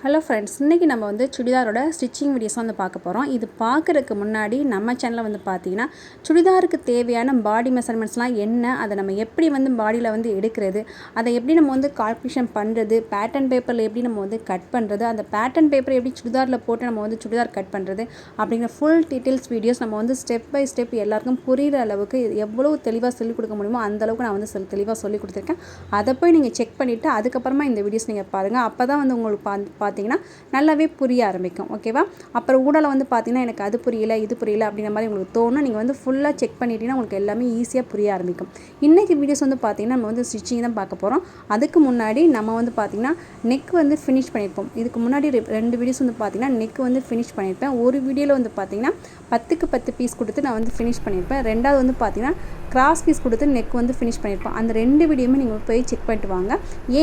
Hello friends, இன்றைக்கி நம்ம வந்து சுடிதாரோட ஸ்டிச்சிங் வீடியோஸ் வந்து பார்க்க போகிறோம். இது பார்க்குறதுக்கு முன்னாடி நம்ம சேனலில் வந்து பார்த்திங்கன்னா சுடிதாருக்கு தேவையான பாடி மெஷர்மெண்ட்ஸ்லாம் என்ன, அதை நம்ம எப்படி வந்து பாடியில் வந்து எடுக்கிறது, அதை எப்படி நம்ம வந்து கால்குலேஷன் பண்ணுறது, பேட்டர்ன் பேப்பரில் எப்படி நம்ம வந்து கட் பண்ணுறது, அந்த பேட்டர்ன் பேப்பரை எப்படி சுடிதாரில் போட்டு நம்ம வந்து சுடிதார் கட் பண்ணுறது அப்படிங்கிற ஃபுல் டீட்டெயில்ஸ் வீடியோஸ் நம்ம வந்து ஸ்டெப் பை ஸ்டெப் எல்லாருக்கும் புரிகிற அளவுக்கு எவ்வளோ தெளிவாக சொல்லிக் கொடுக்க முடியுமோ அந்தளவுக்கு நான் வந்து தெளிவாக சொல்லிக் கொடுத்துருக்கேன். அதை போய் நீங்கள் செக் பண்ணிவிட்டு அதுக்கப்புறமா இந்த வீடியோஸ் நீங்கள் பாருங்கள். அப்போ தான் வந்து உங்களுக்கு பார்த்தீங்கன்னா நல்லாவே புரிய ஆரம்பிக்கும். ஓகேவா? அப்புறம் ஊடால வந்து பார்த்தீங்கன்னா எனக்கு அது புரியல இது புரியல அப்படிங்கிற மாதிரி உங்களுக்கு தோணும். நீங்கள் வந்து ஃபுல்லாக செக் பண்ணிட்டீங்கன்னா உங்களுக்கு எல்லாமே ஈஸியாக புரிய ஆரம்பிக்கும். இன்றைக்கி வீடியோஸ் வந்து பார்த்தீங்கன்னா நம்ம வந்து ஸ்டிச்சிங் தான் பார்க்க போகிறோம். அதுக்கு முன்னாடி நம்ம வந்து பார்த்தீங்கன்னா நெக் வந்து ஃபினிஷ் பண்ணியிருப்போம். இதுக்கு முன்னாடி 2 வீடியோஸ் வந்து பார்த்தீங்கன்னா நெக் வந்து ஃபினிஷ் பண்ணியிருப்பேன். ஒரு வீடியோவில் வந்து பார்த்தீங்கன்னா 10க்கு 10 பீஸ் கொடுத்து நான் வந்து ஃபினிஷ் பண்ணியிருப்பேன். ரெண்டாவது வந்து பார்த்தீங்கன்னா கிராஸ் பீஸ் கொடுத்து நெக் வந்து ஃபினிஷ் பண்ணியிருப்பேன். அந்த 2 வீடியோமே நீங்கள் போய் செக் பண்ணிட்டு வாங்க.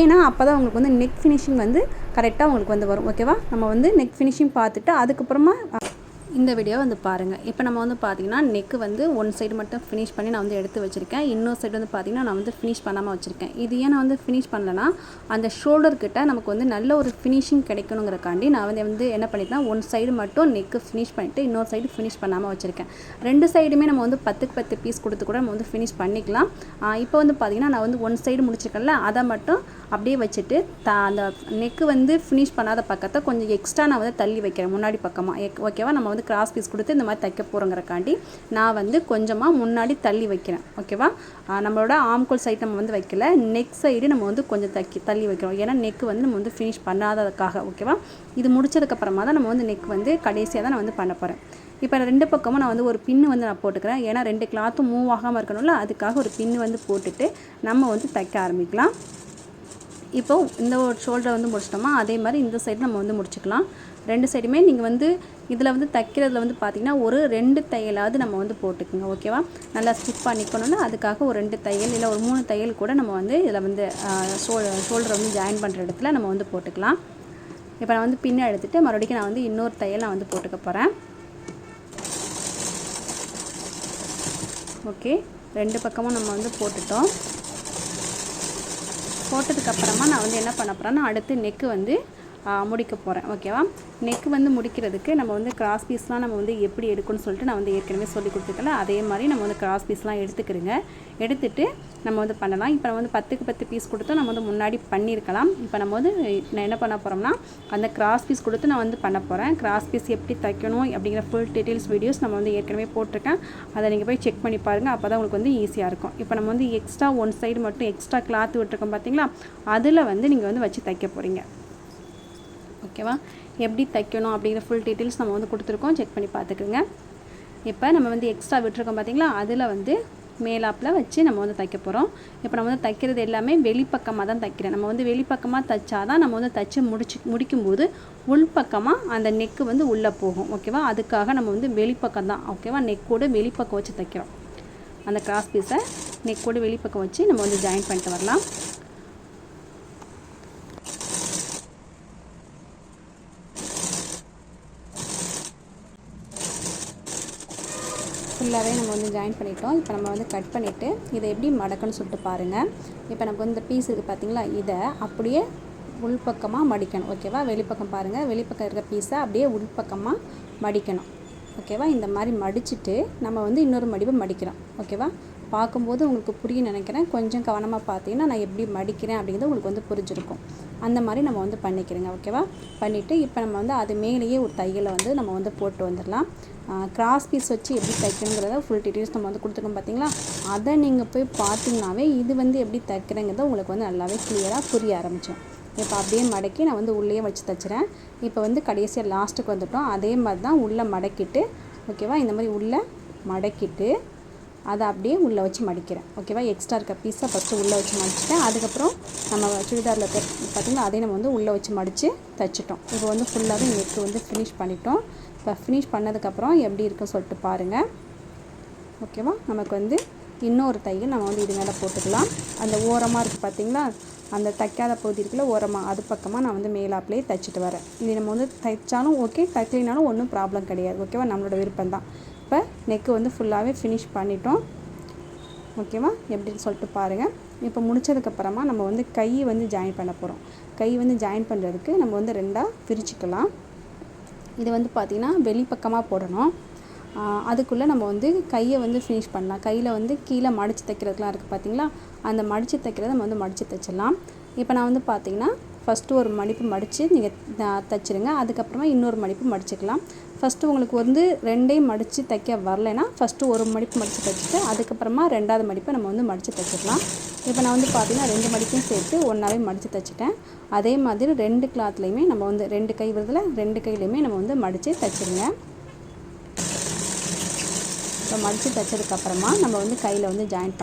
ஏன்னா அப்போ தான் உங்களுக்கு வந்து நெக் ஃபினிஷிங் வந்து கரெக்டாக உங்களுக்கு வந்து வரும். ஓகேவா? நம்ம வந்து நெக் ஃபினிஷிங் பார்த்துட்டு அதுக்கப்புறமா இந்த வீடியோ வந்து பாருங்கள். இப்போ நம்ம வந்து பார்த்திங்கன்னா நெக்கு வந்து ஒன் சைடு மட்டும் ஃபினிஷ் பண்ணி நான் வந்து எடுத்து வச்சுருக்கேன். இன்னொரு சைடு வந்து பார்த்திங்கன்னா நான் வந்து ஃபினிஷ் பண்ணாமல் வச்சுருக்கேன். இது ஏன் நான் வந்து ஃபினிஷ் பண்ணலைன்னா அந்த ஷோல்டர்கிட்ட நமக்கு வந்து நல்ல ஒரு ஃபினிஷிங் கிடைக்கணுங்கிறக்காண்டி நான் வந்து என்ன பண்ணிட்டேன்னா ஒன் சைடு மட்டும் நெக்கு ஃபினிஷ் பண்ணிவிட்டு இன்னொரு சைடு ஃபினிஷ் பண்ணாமல் வச்சுருக்கேன். 2 சைடுமே நம்ம வந்து 10க்கு 10 பீஸ் கொடுத்து கூட நம்ம வந்து ஃபினிஷ் பண்ணிக்கலாம். இப்போ வந்து பார்த்திங்கன்னா நான் வந்து ஒன் சைடு முடிச்சிருக்கேன்ல, அதை மட்டும் அப்படியே வச்சுட்டு அந்த நெக்கு வந்து ஃபினிஷ் பண்ணாத பக்கத்தை கொஞ்சம் எக்ஸ்ட்ரா நான் வந்து தள்ளி வைக்கிறேன் முன்னாடி பக்கமாக. ஓகேவா? நம்ம வந்து கிராஸ் பீஸ் கொடுத்து இந்த மாதிரி தைக்க போகிறோங்கிறக்காண்டி நான் வந்து கொஞ்சமாக முன்னாடி தள்ளி வைக்கிறேன். ஓகேவா? நம்மளோட ஆம்கோல் சைடு நம்ம வந்து வைக்கல, நெக் சைடு நம்ம வந்து கொஞ்சம் தள்ளி வைக்கிறோம். ஏன்னா நெக்கு வந்து நம்ம வந்து ஃபினிஷ் பண்ணாததுக்காக. ஓகேவா? இது முடிச்சதுக்கப்புறமா தான் நம்ம வந்து நெக் வந்து கடைசியாக தான் நான் வந்து பண்ண போகிறேன். இப்போ 2 பக்கமும் நான் வந்து ஒரு பின்னு வந்து நான் போட்டுக்கிறேன். ஏன்னா 2 கிளாத்தும் மூவ் ஆகாமல் இருக்கணும்ல, அதுக்காக ஒரு பின்னு வந்து போட்டுட்டு நம்ம வந்து தைக்க ஆரம்பிக்கலாம். இப்போ இந்த ஒரு ஷோல்டரை வந்து முடிச்சிட்டோமா, அதே மாதிரி இந்த சைடு நம்ம வந்து முடிச்சுக்கலாம். 2 சைடுமே நீங்கள் வந்து இதில் வந்து தைக்கிறதுல வந்து பார்த்திங்கன்னா ஒரு 2 தையலாவது நம்ம வந்து போட்டுக்குங்க. ஓகேவா? நல்லா ஸ்டிச் பண்ணிக்கணும்னா அதுக்காக ஒரு 2 தையல் இல்லை ஒரு 3 தையல் கூட நம்ம வந்து இதில் வந்து ஷோல்டரை வந்து ஜாயின் பண்ணுற இடத்துல நம்ம வந்து போட்டுக்கலாம். இப்போ நான் வந்து பின்ன எடுத்துகிட்டு மறுபடியும் நான் வந்து இன்னொரு தையல் நான் வந்து போட்டுக்க போகிறேன். ஓகே, 2 பக்கமும் நம்ம வந்து போட்டுட்டோம். போட்டதுக்கப்புறமா நான் வந்து என்ன பண்ண போகிறேன்னா அடுத்து நெக்கு வந்து முடிக்க போகிறேன். ஓகேவா? நெக்கு வந்து முடிக்கிறதுக்கு நம்ம வந்து கிராஸ் பீஸ்லாம் நம்ம வந்து எப்படி எடுக்கணும்னு சொல்லிட்டு நான் வந்து ஏற்கனவே சொல்லி கொடுத்துருக்கல, அதே மாதிரி நம்ம வந்து கிராஸ் பீஸ்லாம் எடுத்துக்கிறோங்க. எடுத்துகிட்டு நம்ம வந்து பண்ணலாம். இப்போ நம்ம வந்து 10க்கு 10 பீஸ் கொடுத்து நம்ம வந்து முன்னாடி பண்ணியிருக்கலாம். இப்போ நம்ம வந்து நான் என்ன பண்ண போகிறோம்னா அந்த கிராஸ் பீஸ் கொடுத்து நான் வந்து பண்ண போகிறேன். கிராஸ் பீஸ் எப்படி தைக்கணும் அப்படிங்கிற ஃபுல் டீட்டெயில்ஸ் வீடியோஸ் நம்ம வந்து ஏற்கனவே போட்டிருக்கேன். அதை நீங்கள் போய் செக் பண்ணி பாருங்கள். அப்போ தான் உங்களுக்கு வந்து ஈஸியாக இருக்கும். இப்போ நம்ம வந்து எக்ஸ்ட்ரா ஒன் சைடு மட்டும் எக்ஸ்ட்ரா கிளாத் விட்டுருக்கோம் பார்த்தீங்களா, அதில் வந்து நீங்கள் வந்து வச்சு தைக்க போகிறீங்க. ஓகேவா? எப்படி தைக்கணும் அப்படிங்கிற ஃபுல் டீட்டெயில்ஸ் நம்ம வந்து கொடுத்துருக்கோம், செக் பண்ணி பார்த்துக்குங்க. இப்போ நம்ம வந்து எக்ஸ்ட்ரா விட்டுருக்கோம் பார்த்தீங்களா, அதில் வந்து மேலாப்பில் வச்சு நம்ம வந்து தைக்க போகிறோம். இப்போ நம்ம வந்து தைக்கிறது எல்லாமே வெளிப்பக்கமாக தான் தைக்கிறேன். நம்ம வந்து வெளிப்பக்கமாக தைச்சாதான் நம்ம வந்து தைச்சி முடிக்கும்போது உள்பக்கமாக அந்த நெக்கு வந்து உள்ளே போகும். ஓகேவா? அதுக்காக நம்ம வந்து வெளிப்பக்கம் தான். ஓகேவா? நெக்கோடு வெளிப்பக்கம் வச்சு தைக்கிறோம். அந்த கிராஸ் பீஸை நெக்கோடு வெளிப்பக்கம் வச்சு நம்ம வந்து ஜாயின் பண்ணிட்டு வரலாம். ஃபுல்லாகவே நம்ம வந்து ஜாயின் பண்ணிட்டோம். இப்போ நம்ம வந்து கட் பண்ணிவிட்டு இதை எப்படி மடக்கணும்னு சொல்லிட்டு பாருங்கள். இப்போ நமக்கு வந்து இந்த பீஸ் இருக்குது பார்த்தீங்களா, இதை அப்படியே உள்பக்கமாக மடிக்கணும். ஓகேவா? வெளிப்பக்கம் பாருங்கள், வெளிப்பக்கம் இருக்கிற பீஸை அப்படியே உள்பக்கமாக மடிக்கணும். ஓகேவா? இந்த மாதிரி மடிச்சுட்டு நம்ம வந்து இன்னொரு மடிப்பு மடிக்கிறோம். ஓகேவா? பார்க்கும்போது உங்களுக்கு புரியும் நினைக்கிறேன். கொஞ்சம் கவனமாக பார்த்தீங்கன்னா நான் எப்படி மடிக்கிறேன் அப்படிங்கிறது உங்களுக்கு வந்து புரிஞ்சிருக்கும். அந்த மாதிரி நம்ம வந்து பண்ணிக்கிறேங்க. ஓகேவா? பண்ணிவிட்டு இப்போ நம்ம வந்து அது மேலேயே ஒரு தையலை வந்து நம்ம வந்து போட்டு வந்துடலாம். கிராஸ் பீஸ் வச்சு எப்படி தைக்கணுங்கிறத ஃபுல் டீட்டெயில்ஸ் நம்ம வந்து கொடுத்துருக்கோம் பார்த்தீங்களா, அதை நீங்கள் போய் பார்த்தீங்கன்னாவே இது வந்து எப்படி தைக்கிறேங்கிறத உங்களுக்கு வந்து நல்லாவே கிளியராக புரிய ஆரம்பிச்சோம். இப்போ அப்படியே மடக்கி நான் வந்து உள்ளே வச்சு தைச்சிறேன். இப்போ வந்து கடைசியாக லாஸ்ட்டுக்கு வந்துட்டோம். அதே மாதிரி தான் உள்ளே மடக்கிட்டு, ஓகேவா, இந்த மாதிரி உள்ளே மடக்கிட்டு அதை அப்படியே உள்ளே வச்சு மடிக்கிறேன். ஓகேவா? எக்ஸ்ட்ரா இருக்க பீஸை ஃபஸ்ட்டு உள்ளே வச்சு மடிச்சிட்டேன். அதுக்கப்புறம் நம்ம சுடிதாரில் பார்த்திங்கன்னா அதையும் நம்ம வந்து உள்ளே வச்சு மடித்து தைச்சிட்டோம். இப்போ வந்து ஃபுல்லாகவே நெக்கு வந்து ஃபினிஷ் பண்ணிட்டோம். இப்போ ஃபினிஷ் பண்ணதுக்கப்புறம் எப்படி இருக்குன்னு சொல்லிட்டு பாருங்கள். ஓகேவா? நமக்கு வந்து இன்னொரு தையல் நம்ம வந்து இது மேலே போட்டுக்கலாம். அந்த ஓரமாக இருக்குது பார்த்திங்களா, அந்த தைக்காத பகுதி இருக்குல்ல ஓரமாக, அது பக்கமாக நான் வந்து மேலாப்பிலே தைச்சிட்டு வரேன். இது நம்ம வந்து தைச்சாலும் ஓகே, தைக்கலினாலும் ஒன்றும் ப்ராப்ளம் கிடையாது. ஓகேவா? நம்மளோட விருப்பம் தான். இப்போ நெக்கு வந்து ஃபுல்லாகவே ஃபினிஷ் பண்ணிட்டோம். ஓகேவா? எப்படின்னு சொல்லிட்டு பாருங்கள். இப்போ முடிச்சதுக்கப்புறமா நம்ம வந்து கை வந்து ஜாயின் பண்ண போகிறோம். கை வந்து ஜாயின் பண்ணுறதுக்கு நம்ம வந்து 2ஆக பிரிச்சுக்கலாம். இது வந்து பார்த்திங்கன்னா வெளிப்பக்கமாக போடணும். அதுக்குள்ளே நம்ம வந்து கையை வந்து ஃபினிஷ் பண்ணலாம். கையில் வந்து கீழே மடித்து தைக்கிறதுலாம் இருக்குது பார்த்திங்களா, அந்த மடித்து தைக்கிறத நம்ம வந்து மடித்து தைச்சிடலாம். இப்போ நான் வந்து பார்த்திங்கன்னா ஃபஸ்ட்டு ஒரு மடிப்பு மடித்து நீங்கள் தைச்சிருங்க. அதுக்கப்புறமா இன்னொரு மடிப்பு மடிச்சுக்கலாம். ஃபஸ்ட்டு உங்களுக்கு வந்து 2ஐயும் மடித்து தைக்க வரலைன்னா ஃபஸ்ட்டு ஒரு மடிப்பு மடித்து தைச்சிட்டு அதுக்கப்புறமா 2ஆவது மடிப்பை நம்ம வந்து மடித்து தைச்சிக்கலாம். இப்போ நான் வந்து பார்த்திங்கன்னா 2 மடிப்பையும் சேர்த்து ஒன்றாவே மடித்து தைச்சிட்டேன். அதே மாதிரி 2 கிளாத்லேயுமே நம்ம வந்து 2 கை வருதில் 2 கையிலையுமே நம்ம வந்து மடித்து தைச்சிருங்க. இப்போ மடித்து தைச்சதுக்கப்புறமா நம்ம வந்து கையில் வந்து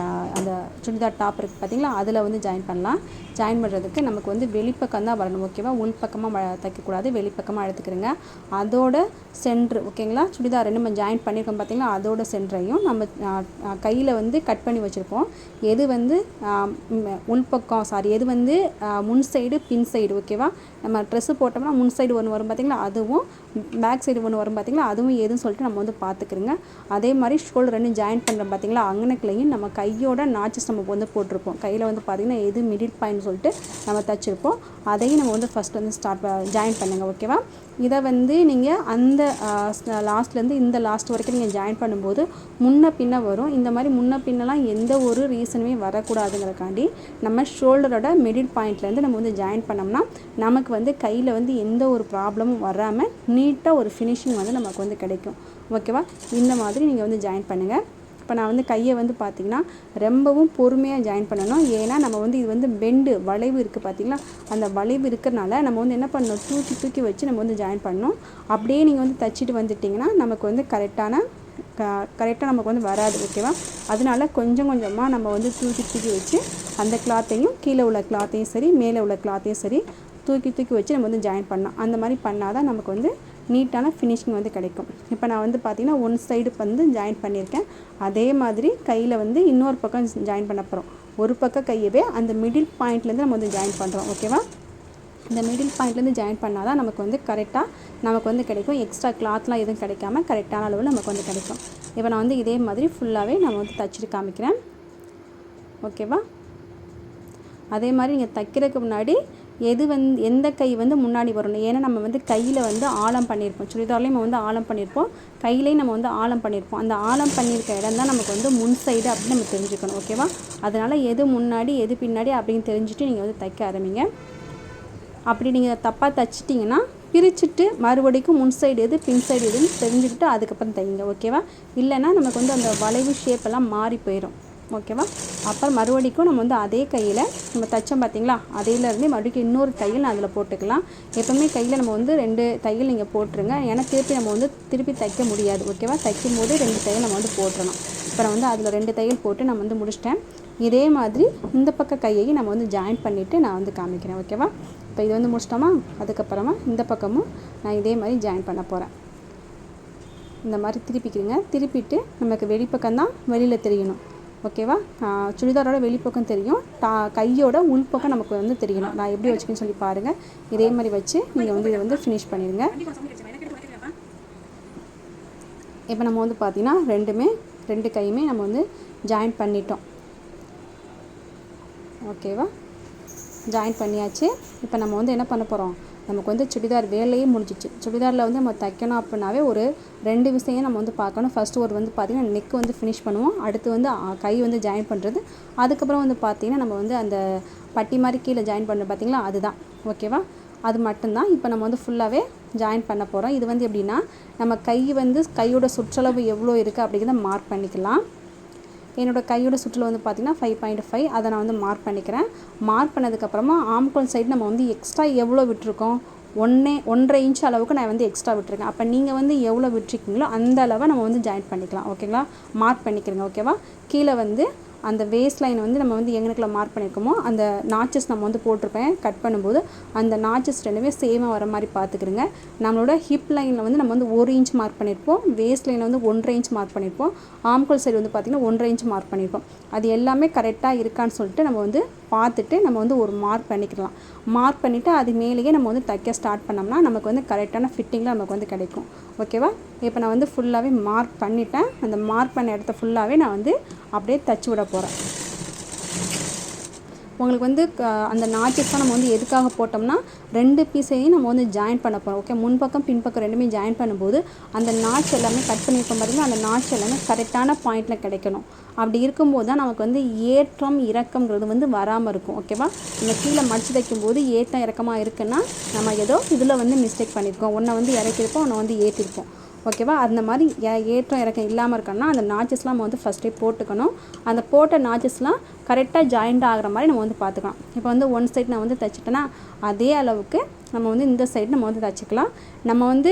அந்த சுடிதார் டாப் இருக்குது பார்த்திங்களா, அதில் வந்து ஜாயின் பண்ணலாம். ஜாயின் பண்ணுறதுக்கு நமக்கு வந்து வெளிப்பக்கம் தான் வரணும். ஓகேவா, உள்பக்கமாக தைக்கக்கூடாது, வெளிப்பக்கமாக எடுத்துக்கிறோங்க. அதோட சென்ட்ரு ஓகேங்களா, சுடிதார் நம்ம ஜாயின் பண்ணியிருக்கோம் பார்த்திங்களா, அதோட சென்டரையும் நம்ம கையில் வந்து கட் பண்ணி வச்சுருப்போம். எது வந்து உள்பக்கம் எது வந்து முன் சைடு பின் சைடு ஓகேவா, நம்ம ட்ரெஸ்ஸு போட்டோம்னா முன் சைடு ஒன்று வரும் பார்த்திங்களா, அதுவும் பேக் சைடு ஒன்று வரும் பார்த்திங்களா, அதுவும் எதுன்னு சொல்லிட்டு நம்ம வந்து பார்த்துக்கிறோங்க. அதே மாதிரி ஷோல்டர் 2 ஜாயின் பண்ணுறோம் பார்த்திங்களா, அங்கனக்குலையும் நம்ம கையோட நாச்சஸ் நம்ம வந்து போட்டிருப்போம். கையில் வந்து பார்த்திங்கன்னா எது மிடில் பாயிண்ட் சொல்லிட்டு நம்ம தைச்சிருப்போம், அதையும் நம்ம வந்து ஃபஸ்ட் வந்து ஜாயின் பண்ணுங்கள். ஓகேவா, இதை வந்து நீங்கள் அந்த லாஸ்ட்லேருந்து இந்த லாஸ்ட் வரைக்கும் நீங்கள் ஜாயின் பண்ணும்போது முன்ன பின்ன வரும். இந்த மாதிரி முன்ன பின்னலாம் எந்த ஒரு ரீசனுமே வரக்கூடாதுங்கிறக்காண்டி நம்ம ஷோல்டரோட மிடில் பாயிண்ட்லேருந்து நம்ம வந்து ஜாயின் பண்ணோம்னா நமக்கு வந்து கையில் வந்து எந்த ஒரு ப்ராப்ளமும் வராமல் நீட்டாக ஒரு ஃபினிஷிங் வந்து நமக்கு வந்து கிடைக்கும். ஓகேவா, இந்த மாதிரி நீங்கள் வந்து ஜாயின் பண்ணுங்கள். இப்போ நான் வந்து கையை வந்து பார்த்திங்கன்னா ரொம்பவும் பொறுமையாக ஜாயின் பண்ணணும். ஏன்னா நம்ம வந்து இது வந்து வளைவு இருக்குது பார்த்திங்களா, அந்த வளைவு இருக்கிறனால நம்ம வந்து என்ன பண்ணணும், தூக்கி வச்சு நம்ம வந்து ஜாயின் பண்ணணும். அப்படியே நீங்கள் வந்து தைச்சிட்டு வந்துட்டிங்கன்னா நமக்கு வந்து கரெக்டாக நமக்கு வந்து வராது. ஓகேவா, அதனால கொஞ்சம் கொஞ்சமாக நம்ம வந்து தூக்கி வச்சு அந்த கிளாத்தையும் கீழே உள்ள கிளாத்தையும் சரி மேலே உள்ள கிளாத்தையும் சரி தூக்கி வச்சு நம்ம வந்து ஜாயின் பண்ணலாம். அந்த மாதிரி பண்ணால் தான் நமக்கு வந்து நீட்டான ஃபினிஷிங் வந்து கிடைக்கும். இப்போ நான் வந்து பார்த்திங்கன்னா ஒன் சைடு வந்து ஜாயின் பண்ணியிருக்கேன். அதே மாதிரி கையில் வந்து இன்னொரு பக்கம் ஜாயின் பண்ண போகிறோம். ஒரு பக்கம் கையவே அந்த மிடில் பாயிண்ட்லேருந்து நம்ம வந்து ஜாயின் பண்ணுறோம். ஓகேவா, இந்த மிடில் பாயிண்ட்லேருந்து ஜாயின் பண்ணால் தான் நமக்கு வந்து கரெக்டாக நமக்கு வந்து கிடைக்கும். எக்ஸ்ட்ரா கிளாத்லாம் எதுவும் கிடைக்காம கரெக்டான அளவில் நமக்கு வந்து கிடைக்கும். இப்போ நான் வந்து இதே மாதிரி ஃபுல்லாகவே நம்ம வந்து தைச்சிட்டு காமிக்கிறேன். ஓகேவா, அதே மாதிரி நீங்கள் தைக்கிறதுக்கு முன்னாடி எந்த கை வந்து முன்னாடி வரணும். ஏன்னா நம்ம வந்து கையில் வந்து ஆழம் பண்ணியிருப்போம், சுடிதார்லேயும் நம்ம வந்து ஆழம் பண்ணியிருப்போம், கையிலையும் நம்ம வந்து ஆழம் பண்ணியிருப்போம். அந்த ஆழம் பண்ணியிருக்க இடம் தான் நமக்கு வந்து முன் சைடு அப்படின்னு நம்ம தெரிஞ்சுக்கணும். ஓகேவா, அதனால் எது முன்னாடி எது பின்னாடி அப்படின்னு தெரிஞ்சுட்டு நீங்கள் வந்து தைக்க ஆரம்பிங்க. அப்படி நீங்கள் தப்பாக தைச்சிட்டிங்கன்னா பிரிச்சுட்டு மறுபடிக்கும் முன் சைடு எது பின் சைடு எதுன்னு தெரிஞ்சுக்கிட்டு அதுக்கப்புறம் தைங்க. ஓகேவா, இல்லைன்னா நமக்கு வந்து அந்த வளைவு ஷேப்பெல்லாம் மாறி போயிடும். ஓகேவா, அப்புறம் மறுபடிக்கும் நம்ம வந்து அதே கையில் நம்ம தைச்சோம் பார்த்திங்களா, அதையிலேருந்து மறுபடிக்கும் இன்னொரு தையல் நான் அதில் போட்டுக்கலாம். எப்போவுமே கையில் நம்ம வந்து 2 தையல் நீங்கள் போட்டுருங்க. ஏன்னா நம்ம வந்து திருப்பி தைக்க முடியாது. ஓகேவா, தைக்கும் போது 2 தையல் நம்ம வந்து போட்டுறணும். இப்போ நான் வந்து அதில் 2 தையல் போட்டு நான் வந்து முடிச்சிட்டேன். இதே மாதிரி இந்த பக்க கையையும் நம்ம வந்து ஜாயின் பண்ணிவிட்டு நான் வந்து காமிக்கிறேன். ஓகேவா, இப்போ இது வந்து முடிச்சிட்டோமா, அதுக்கப்புறமா இந்த பக்கமும் நான் இதே மாதிரி ஜாயின் பண்ண போகிறேன். இந்த மாதிரி திருப்பிக்கிறீங்க. திருப்பிட்டு நமக்கு வெளிப்பக்கம் தான் வெளியில் தெரியணும். ஓகேவா, சுடிதாரோட வெளிப்பக்கம் தெரியும், கையோட உள்பக்கம் நமக்கு வந்து தெரியணும். நான் எப்படி வச்சுக்கன்னு சொல்லி பாருங்கள். இதே மாதிரி வச்சு நீங்கள் வந்து இதை வந்து ஃபினிஷ் பண்ணிடுங்க. இப்போ நம்ம வந்து பார்த்திங்கன்னா 2 கையுமே நம்ம வந்து ஜாயின் பண்ணிட்டோம். ஓகேவா, ஜாயின் பண்ணியாச்சு. இப்போ நம்ம வந்து என்ன பண்ண போகிறோம், நமக்கு வந்து சுடிதார் வேலையே முடிஞ்சிச்சு. சுடிதாரில் வந்து நம்ம தைக்கணும் அப்படின்னாவே ஒரு 2 விஷயம் நம்ம வந்து பார்க்கணும். ஃபஸ்ட்டு ஒரு வந்து பார்த்திங்கன்னா நெக் வந்து ஃபினிஷ் பண்ணுவோம். அடுத்து வந்து கை வந்து ஜாயின் பண்ணுறது. அதுக்கப்புறம் வந்து பார்த்திங்கன்னா நம்ம வந்து அந்த பட்டி மாதிரி கீழே ஜாயின் பண்ணுறோம் பார்த்திங்களா, அதுதான். ஓகேவா, அது மட்டும்தான் இப்போ நம்ம வந்து ஃபுல்லாகவே ஜாயின் பண்ண போகிறோம். இது வந்து எப்படின்னா நம்ம கையோட சுற்றளவு எவ்வளோ இருக்குது அப்படிங்கிறத மார்க் பண்ணிக்கலாம். என்னோடய கையோட சுற்றில் வந்து பார்த்திங்கன்னா 5.5 அதை நான் வந்து மார்க் பண்ணிக்கிறேன். மார்க் பண்ணதுக்கப்புறமா ஆம்கோல் சைடு நம்ம வந்து எக்ஸ்ட்ரா எவ்வளோ விட்டுருக்கோம், 1.5 இன்ச் அளவுக்கு நான் வந்து எக்ஸ்ட்ரா விட்டுருக்கேன். அப்போ நீங்கள் வந்து எவ்வளோ விட்டுருக்கீங்களோ அந்த அளவை நம்ம வந்து ஜாயின் பண்ணிக்கலாம். ஓகேங்களா, மார்க் பண்ணிக்கிறேங்க. ஓகேவா, கீழே வந்து அந்த வேஸ்ட் லைன் வந்து நம்ம வந்து எங்கனக்குள்ள மார்க் பண்ணியிருக்கோமோ அந்த நாச்சஸ் நம்ம வந்து போட்டிருப்பேன். கட் பண்ணும்போது அந்த நாச்சஸ் ரெண்டுமே சேமாக வர மாதிரி பார்த்துக்கிறோங்க. நம்மளோட ஹிப் லைனில் வந்து நம்ம வந்து 1 இன்ச் மார்க் பண்ணியிருப்போம், வேஸ்ட் லைனில் வந்து 1.5 இன்ச் மார்க் பண்ணியிருப்போம், ஆம்கோல் சைடு வந்து பார்த்திங்கன்னா 1.5 இன்ச் மார்க் பண்ணியிருப்போம். அது எல்லாமே கரெக்டாக இருக்கான்னு சொல்லிட்டு நம்ம வந்து பார்த்துட்டு நம்ம வந்து ஒரு மார்க் பண்ணிக்கலாம். மார்க் பண்ணிவிட்டு அது மேலேயே நம்ம வந்து தைக்க ஸ்டார்ட் பண்ணோம்னா நமக்கு வந்து கரெக்டான ஃபிட்டிங்கில் நமக்கு வந்து கிடைக்கும். ஓகேவா, இப்போ நான் வந்து ஃபுல்லாகவே மார்க் பண்ணிட்டேன். அந்த மார்க் பண்ண இடத்த ஃபுல்லாகவே நான் வந்து அப்படியே தைச்சி விட போகிறேன். உங்களுக்கு வந்து அந்த நாச்சஸ்லாம் நம்ம வந்து எதுக்காக போட்டோம்னா 2 பீஸையும் நம்ம வந்து ஜாயின் பண்ண போகிறோம். ஓகே, முன்பக்கம் பின்பக்கம் ரெண்டுமே ஜாயின் பண்ணும்போது அந்த நாட்ச் எல்லாமே கட் பண்ணியிருக்கோம் பார்த்திங்கன்னா, அந்த நாட்ச் எல்லாமே கரெக்டான பாயிண்டில் கிடைக்கணும். அப்படி இருக்கும்போது தான் நமக்கு வந்து ஏற்றம் இறக்கம்ங்கிறது வந்து வராமல் இருக்கும். ஓகேவா, இந்த கீழே மடித்து தைக்கும்போது ஏற்றம் இறக்கமாக இருக்குன்னா நம்ம ஏதோ இதில் வந்து மிஸ்டேக் பண்ணியிருக்கோம். ஒன்றை வந்து இறக்கியிருப்போம், ஒன்றை வந்து ஏற்றிருப்போம். ஓகேவா, அந்த மாதிரி ஏற்றம் இறக்கம் இல்லாமல் இருக்கணும்னா அந்த நாச்சஸ்லாம் நம்ம வந்து ஃபஸ்ட்டே போட்டுக்கணும். அந்த போட்ட நாச்சஸ்லாம் கரெக்டாக ஜாயிண்ட் ஆகிற மாதிரி நம்ம வந்து பார்த்துக்கலாம். இப்போ வந்து ஒன் சைடு நான் வந்து தைச்சிட்டேன்னா அதே அளவுக்கு நம்ம வந்து இந்த சைடு நம்ம வந்து தைச்சிக்கலாம். நம்ம வந்து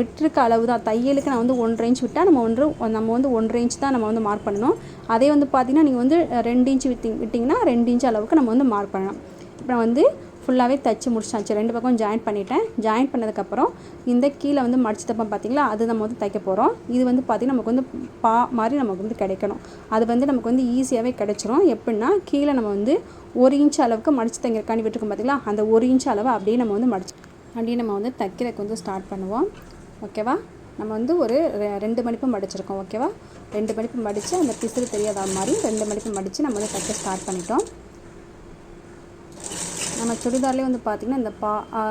விட்டுருக்க அளவு தான், தையலுக்கு நான் வந்து 1.5 இன்ச் விட்டால் நம்ம வந்து 1.5 இன்ச் தான் நம்ம வந்து மார்க் பண்ணணும். அதே வந்து பார்த்திங்கன்னா நீங்கள் வந்து 2 இன்ச் விட்டிங்கன்னா 2 இன்ச் அளவுக்கு நம்ம வந்து மார்க் பண்ணலாம். இப்போ வந்து ஃபுல்லாகவே தைச்சி முடிச்சாச்சு. 2 பக்கம் ஜாயின் பண்ணிட்டேன். ஜாயின் பண்ணதுக்கப்புறம் இந்த கீழே வந்து மடிச்சு தைப்போம் பார்த்திங்களா, அது நம்ம வந்து தைக்க போகிறோம். இது வந்து பார்த்திங்கன்னா நமக்கு வந்து பா மாதிரி நமக்கு வந்து கிடைக்கணும். அது வந்து நமக்கு வந்து ஈஸியாகவே கிடைச்சிரும். எப்படின்னா கீழே நம்ம வந்து 1 இன்ச் அளவுக்கு மடிச்சு தைக்கிறக்காண்டி விட்டுருக்கோம் பார்த்திங்களா, அந்த 1 இன்ச் அளவு அப்படியே நம்ம வந்து தைக்கிறதுக்கு வந்து ஸ்டார்ட் பண்ணுவோம். ஓகேவா, நம்ம வந்து ஒரு 2 மடிப்பு மடிச்சிருக்கோம். ஓகேவா, 2 மடிப்பு மடித்து அந்த பிசுறு தெரியாத மாதிரி 2 மடிப்பு மடித்து நம்ம வந்து தைக்க ஸ்டார்ட் பண்ணிட்டோம். நம்ம சுடிதார்லேயே வந்து பார்த்திங்கன்னா இந்த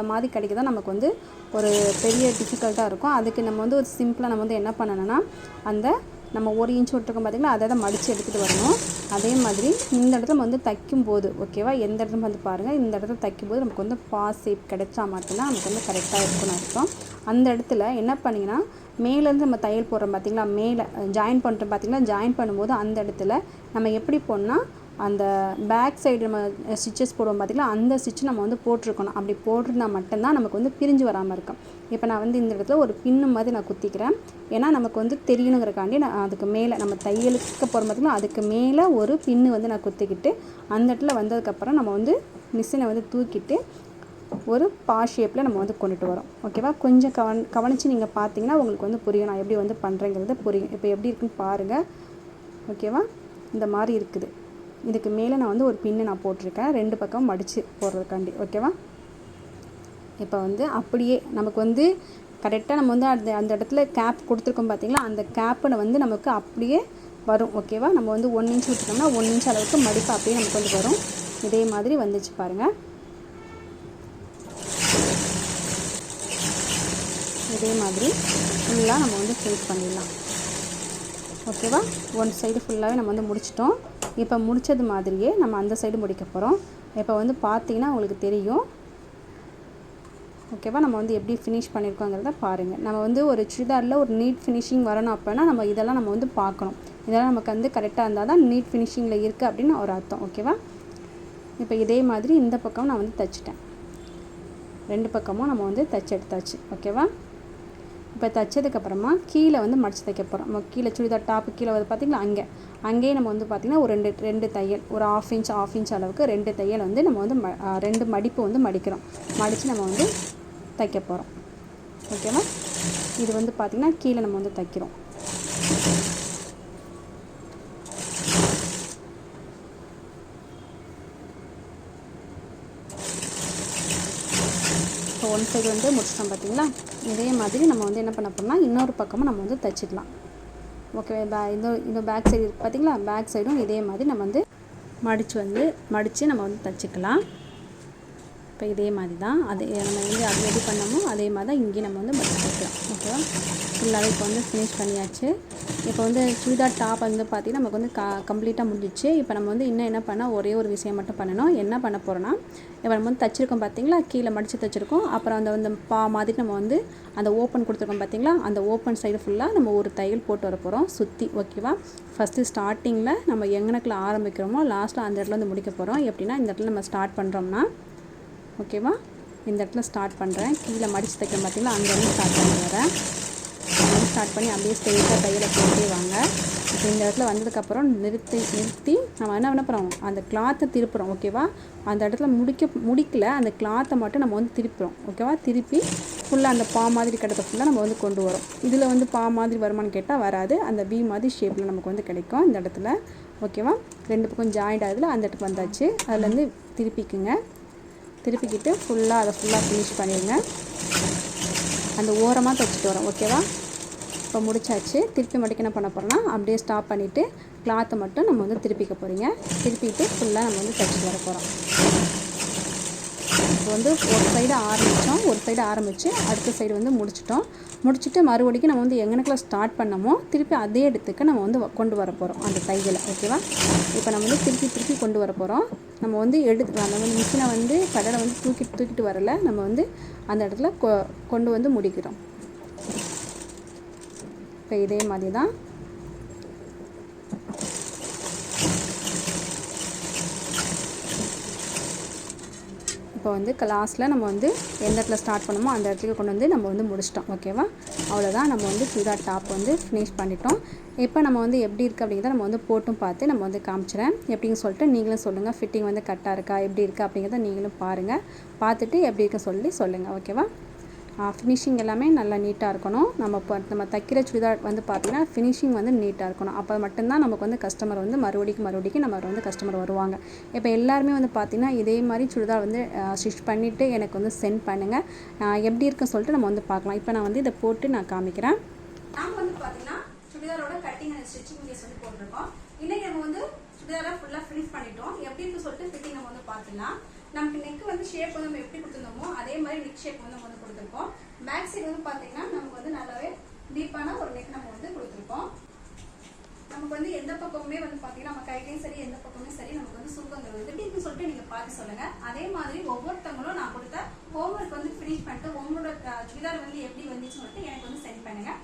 மாதிரி கிடைக்க தான் நமக்கு வந்து ஒரு பெரிய டிஃபிகல்ட்டாக இருக்கும். அதுக்கு நம்ம வந்து ஒரு சிம்பிளாக நம்ம வந்து என்ன பண்ணணும்னா அந்த நம்ம 1 இன்ச் விட்டுருக்கோம் பார்த்திங்கன்னா அதை தான் மடித்து எடுத்துகிட்டு வரணும். அதே மாதிரி இந்த இடத்துல வந்து தைக்கும்போது ஓகேவா, எந்த இடத்துல வந்து பாருங்கள், இந்த இடத்துல தைக்கும்போது நமக்கு வந்து ஷேப் கிடைச்சா மட்டும்தான் நமக்கு வந்து கரெக்டாக இருக்குன்னு அர்த்தம். அந்த இடத்துல என்ன பண்ணிங்கன்னா மேலேருந்து நம்ம தையல் போடுறோம் பார்த்திங்களா, மேலே ஜாயின் பண்ணுறோம் பார்த்திங்களா, ஜாயின் பண்ணும்போது அந்த இடத்துல நம்ம எப்படி போடணும்னா அந்த பேக் சைடு நம்ம ஸ்டிச்சஸ் போடுவோம் பார்த்திங்களா, அந்த ஸ்டிச் நம்ம வந்து போட்டிருக்கணும். அப்படி போட்டிருந்தா மட்டும்தான் நமக்கு வந்து பிரிஞ்சு வராமல் இருக்கும். இப்போ நான் வந்து இந்த இடத்துல ஒரு பின்னு மாதிரி நான் குத்திக்கிறேன். ஏன்னா நமக்கு வந்து தெரியணுங்கிறக்காண்டி நான் அதுக்கு மேலே நம்ம தையலுக்கு போகிற பார்த்திங்களா அதுக்கு மேலே ஒரு பின்னு வந்து நான் குத்திக்கிட்டு அந்த இடத்துல வந்ததுக்கப்புறம் நம்ம வந்து மிஷினை வந்து தூக்கிட்டு ஒரு ஷேப்பில் நம்ம வந்து கொண்டுட்டு வரோம். ஓகேவா, கொஞ்சம் கவனித்து நீங்கள் பார்த்தீங்கன்னா உங்களுக்கு வந்து புரியும் நான் எப்படி வந்து பண்ணுறேங்கிறது புரியும். இப்போ எப்படி இருக்குன்னு பாருங்கள். ஓகேவா, இந்த மாதிரி இருக்குது. இதுக்கு மேலே நான் வந்து ஒரு பின்னு நான் போட்டிருக்கேன் 2 பக்கம் மடித்து போடுறதுக்காண்டி. ஓகேவா, இப்போ வந்து அப்படியே நமக்கு வந்து கரெக்டாக நம்ம வந்து அந்த இடத்துல கேப் கொடுத்துருக்கோம் பார்த்திங்களா, அந்த கேப்பை வந்து நமக்கு அப்படியே வரும். ஓகேவா, நம்ம வந்து 1 இன்ச் விட்டுட்டோம்னா 1 இன்ச் அளவுக்கு மடிப்பு அப்படியே நமக்கு வந்து வரும். இதே மாதிரி வந்துச்சு பாருங்கள். இதே மாதிரி ஃபுல்லாக நம்ம வந்து ஃபினிஷ் பண்ணிடலாம். ஓகேவா, ஒன் சைடு ஃபுல்லாகவே நம்ம வந்து முடிச்சிட்டோம். இப்போ முடித்தது மாதிரியே நம்ம அந்த சைடு முடிக்க போகிறோம். இப்போ வந்து பார்த்திங்கன்னா உங்களுக்கு தெரியும். ஓகேவா, நம்ம வந்து எப்படி ஃபினிஷ் பண்ணியிருக்கோங்கிறத பாருங்கள். நம்ம வந்து ஒரு சுடிதாரில் ஒரு நீட் ஃபினிஷிங் வரணும் அப்படின்னா நம்ம இதெல்லாம் நம்ம வந்து பார்க்கணும். இதெல்லாம் நமக்கு வந்து கரெக்டாக இருந்தால் தான் நீட் ஃபினிஷிங்கில் இருக்குது அப்படின்னு ஒரு அர்த்தம். ஓகேவா, இப்போ இதே மாதிரி இந்த பக்கம் நான் வந்து தைச்சிட்டேன். 2 பக்கமும் நம்ம வந்து தைச்சி எடுத்தாச்சு. ஓகேவா, இப்போ தைச்சதுக்கப்புறமா கீழே வந்து மடித்து தைக்க போகிறோம். நம்ம கீழே சுடிதார் டாப்பு கீழே வந்து பார்த்திங்களா அங்கேயே நம்ம வந்து பார்த்திங்கன்னா ஒரு ரெண்டு தையல் ஒரு ½ இன்ச் அளவுக்கு 2 தையல் வந்து நம்ம வந்து 2 மடிப்பு வந்து மடிக்கிறோம். மடித்து நம்ம வந்து தைக்க போகிறோம். ஓகேவா, இது வந்து பார்த்திங்கன்னா கீழே நம்ம வந்து தைக்கிறோம். இப்போ ஒன் சைடு வந்து முடிச்சிட்டோம் பார்த்திங்களா. இதே மாதிரி நம்ம வந்து என்ன பண்ண போகிறோம்னா இன்னொரு பக்கமும் நம்ம வந்து தைச்சிக்கலாம். ஓகேவா, இந்த பேக் சைடு இருக்குது பார்த்திங்களா, பேக் சைடும் இதே மாதிரி நம்ம வந்து மடித்து நம்ம வந்து தைச்சிக்கலாம். இப்போ இதே மாதிரி தான் அது நம்ம வந்து அது எப்படி பண்ணமோ அதே மாதிரி தான் இங்கேயும் நம்ம வந்து மடித்து தைக்கலாம். ஓகேவா, ஃபுல்லாகவே இப்போ வந்து ஃபினிஷ் பண்ணியாச்சு. இப்போ வந்து சுடிதார் டாப் வந்து பார்த்திங்கன்னா நமக்கு வந்து கம்ப்ளீட்டாக முடிஞ்சிச்சு. இப்போ நம்ம வந்து இன்னும் என்ன பண்ணால் ஒரே ஒரு விஷயம் மட்டும் பண்ணணும். என்ன பண்ண போகிறோன்னா இப்போ நம்ம வந்து தைச்சிருக்கோம் பார்த்திங்களா, கீழே மடித்து தைச்சிருக்கோம். அப்புறம் அந்த மாதிரி நம்ம வந்து அந்த ஓப்பன் கொடுத்துருக்கோம் பார்த்திங்களா, அந்த ஓப்பன் சைடு ஃபுல்லாக நம்ம ஒரு தையல் போட்டு வர போகிறோம் சுற்றி. ஓகேவா, ஃபஸ்ட்டு ஸ்டார்டிங்கில் நம்ம எங்கனக்கில் ஆரம்பிக்கிறோமோ லாஸ்ட்டில் அந்த இடத்துல வந்து முடிக்க போகிறோம். எப்படின்னா இந்த இடத்துல நம்ம ஸ்டார்ட் பண்ணுறோம்னா ஓகேவா, இந்த இடத்துல ஸ்டார்ட் பண்ணுறேன். கீழே மடித்து தைக்கிறோம் பார்த்திங்களா, அங்கேருந்து ஸ்டார்ட் பண்ணி வரேன். ஸ்டார்ட் பண்ணி அப்படியே ஸ்ட்ரெயிட்டாக தையலை போட்டே வாங்க. இப்போ இந்த இடத்துல வந்ததுக்கப்புறம் நிறுத்தி நம்ம என்ன பண்ண போகிறோம், அந்த கிளாத்தை திருப்புறோம். ஓகேவா, அந்த இடத்துல முடிக்கல அந்த கிளாத்தை மட்டும் நம்ம வந்து திருப்புறோம். ஓகேவா, திருப்பி ஃபுல்லாக அந்த மாதிரி கிடத்த ஃபுல்லாக நம்ம வந்து கொண்டு வரோம். இதில் வந்து மாதிரி வருமானு கேட்டால் வராது. அந்த V மாதிரி ஷேப்பில் நமக்கு வந்து கிடைக்கும் இந்த இடத்துல. ஓகேவா, 2 பக்கம் ஜாயிண்ட் ஆகுதுல அந்த இடத்துக்கு வந்தாச்சு. அதுலேருந்து திருப்பிக்கிட்டு ஃபுல்லாக அதை ஃபினிஷ் பண்ணிடுங்க. அந்த ஓரமாக தைச்சிட்டு வரோம். ஓகேவா, இப்போ முடிச்சாச்சு. திருப்பி மட்டும் என்ன பண்ண போகிறோன்னா அப்படியே ஸ்டாப் பண்ணிவிட்டு கிளாத்தை மட்டும் நம்ம வந்து திருப்பிக்க போகிறீங்க. திருப்பிட்டு ஃபுல்லாக நம்ம வந்து தைச்சிட்டு வர போகிறோம். இப்போ வந்து ஒரு சைடு ஆரம்பித்து அடுத்த சைடு வந்து முடிச்சுட்டு மறுபடிக்கும் நம்ம வந்து எங்கனக்குள்ள ஸ்டார்ட் பண்ணமோ திருப்பி அதே இடத்துக்கு நம்ம வந்து கொண்டு வர போகிறோம் அந்த தையலை. ஓகேவா? இப்போ நம்ம வந்து திருப்பி கொண்டு வர போகிறோம். நம்ம வந்து நம்ம வந்து மிஷினை வந்து கடலை வந்து தூக்கிட்டு வரல, நம்ம வந்து அந்த இடத்துல கொண்டு வந்து முடிக்கிறோம். இப்போ இதே மாதிரி தான் இப்போ வந்து லாஸ்ட்டில் நம்ம வந்து எந்த இடத்துல ஸ்டார்ட் பண்ணமோ அந்த இடத்துக்கு கொண்டு வந்து நம்ம வந்து முடிச்சிட்டோம். ஓகேவா? அவ்வளோதான், நம்ம வந்து சுடிதார் டாப் வந்து ஃபினிஷ் பண்ணிட்டோம். இப்போ நம்ம வந்து எப்படி இருக்குது அப்படிங்கிறத நம்ம வந்து போட்டும் பார்த்து நம்ம வந்து காமிச்சிறேன். எப்படின்னு சொல்லிட்டு நீங்களும் சொல்லுங்கள். ஃபிட்டிங் வந்து கரெக்டாக இருக்கா, எப்படி இருக்குது அப்படிங்கிறத நீங்களும் பாருங்கள். பார்த்துட்டு எப்படி இருக்குன்னு சொல்லுங்கள். ஓகேவா? ஃபினிஷிங் எல்லாமே நல்லா நீட்டாக இருக்கணும். நம்ம தைக்கிற சுடிதார் வந்து பார்த்திங்கன்னா ஃபினிஷிங் வந்து நீட்டாக இருக்கணும். அப்போ மட்டும்தான் நமக்கு வந்து கஸ்டமர் வந்து மறுபடிக்கும் நம்ம வந்து கஸ்டமர் வருவாங்க. இப்போ எல்லாருமே வந்து பார்த்திங்கன்னா இதே மாதிரி சுடிதார் வந்து ஸ்டிச் பண்ணிவிட்டு எனக்கு வந்து சென்ட் பண்ணுங்கள். எப்படி இருக்குன்னு சொல்லிட்டு நம்ம வந்து பார்க்கலாம். இப்போ நான் வந்து இதை போட்டு நான் காமிக்கிறேன். நாங்கள் வந்து பார்த்திங்கன்னா சுடிதாரோட கட்டிங் அண்ட் ஸ்டிச்சிங் வீடியோஸ் வந்து போட்டிருக்கோம். இன்றைக்கி நம்ம வந்து சுடிதாரை ஃபுல்லாக ஃபினிஷ் பண்ணிட்டோம். எப்படி இருக்குன்னு சொல்லிட்டு ஃபிட்டிங் நம்ம வந்து பார்த்துக்கலாம். நமக்கு நெக் வந்து ஷேப் வந்து நம்ம எப்படி கொடுத்துருந்தோமோ அதே மாதிரி நெக் ஷேப் வந்து நம்ம வந்து கொடுத்துருக்கோம். பேக் சைடு வந்து பார்த்தீங்கன்னா நமக்கு வந்து நல்லாவே டீப்பான ஒரு நெக் நம்ம வந்து கொடுத்துருக்கோம். நமக்கு வந்து எந்த பக்கமுமே வந்து பார்த்தீங்கன்னா நம்ம கையிலையும் சரி எந்த பக்கமுமே சரி நமக்கு வந்து சுருக்கங்கள் வந்து எப்படி இருக்குன்னு சொல்லிட்டு நீங்கள் பார்த்து சொல்லுங்கள். அதே மாதிரி ஒவ்வொருத்தவங்களும் நான் கொடுத்த ஹோம்ஒர்க் வந்து ஃபினிஷ் பண்ணிட்டு உங்களோட சுடிதார் வந்து எப்படி வந்துச்சுன்னு சொல்லிட்டு எனக்கு வந்து சென்ட் பண்ணுங்கள்.